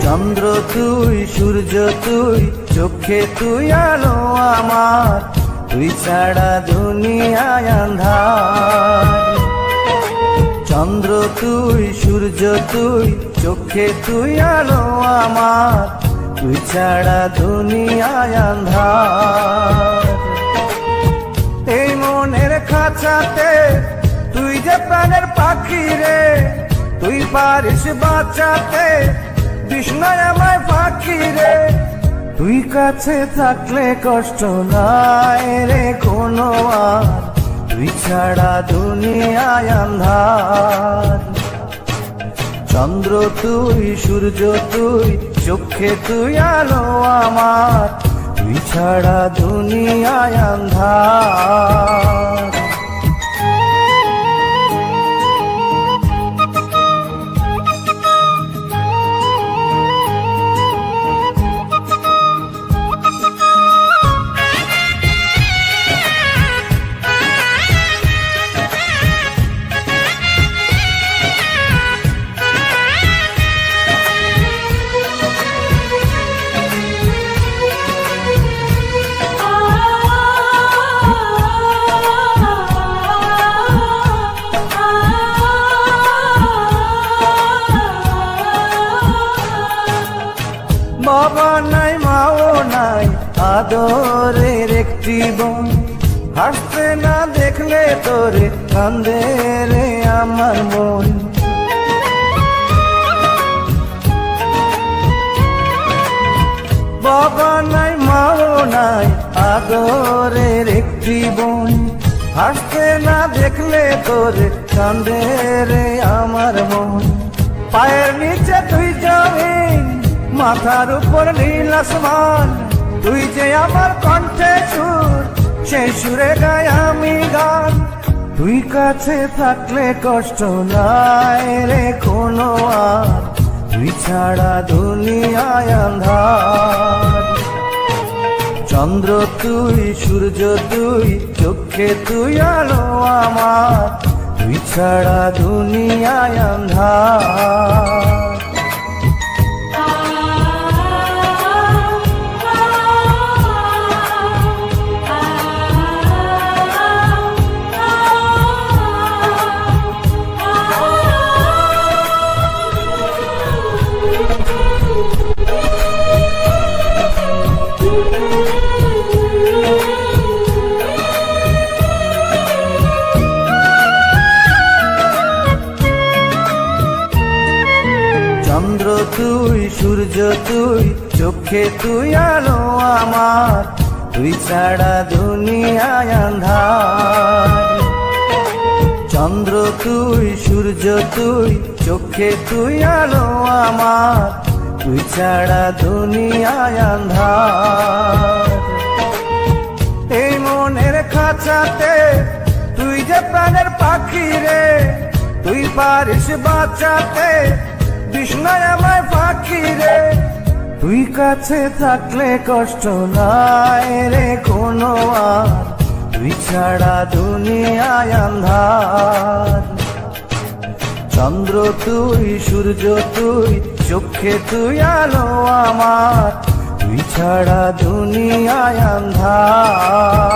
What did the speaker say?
চন্দ্র তুই, সূর্য তুই, চোখে তুই আলো আমার, তুই ছাড়া দুনিয়ায় আঁধার। চন্দ্র তুই, সূর্য তুই, চোখে তুই আলো আমার, তুই ছাড়া দুনিয়ায় আঁধার। এই মনের খাঁচাতে তুই যে প্রাণের পাখি রে, তুই পারিস বাঁচাতে তৃষ্ণায় আমায় ফাঁকি রে। তুই কাছে থাকলে কষ্ট নাই রে কোনো আর, তুই ছাড়া দুনিয়ায় আঁধার। চন্দ্র তুই, সূর্য তুই, চোখে তুই আলো আমার, তুই ছাড়া দুনিয়ায় আঁধার। বাবা নাই, মাও নাই, আদরের একটি বোন, হাসতে না দেখলে তোরে কান্দে রে আমার মন। বাবা নাই, মাও নাই, আদরের একটি বোন, হাসতে না দেখলে তোরে কান্দে রে আমার মন। পায়ের নিচে তুই জমিন, মাথার উপর নীল আসমান, তুই যে আমার কণ্ঠে সুর, সেই সুরে গাই আমি গান। তুই কাছে থাকলে কষ্ট নাই রে কোনো আর, তুই ছাড়া দুনিয়ায় আঁধার। চন্দ্র তুই, সূর্য তুই, চোখে তুই আলো আমার, তুই ছাড়া দুনিয়ায় আঁধার। চন্দ্র তুই, সূর্য তুই, চোখে তুই আলো আমার, তুই ছাড়া দুনিয়ায় আঁধার। চন্দ্র তুই, সূর্য তুই, চোখে তুই আলো আমার, তুই ছাড়া দুনিয়ায় আঁধার। এই মনের খাঁচাতে তুই যে প্রাণের পাখি রে, তুই পারিস বাঁচাতে তৃষ্ণায় আমায় ফাঁকি রে। তুই কাছে থাকলে কষ্ট নাই রে কোনো আর, তুই ছাড়া দুনিয়ায় আঁধার। চন্দ্র তুই, সূর্য তুই, চোখে তুই আলো আমার, তুই ছাড়া দুনিয়ায় আঁধার।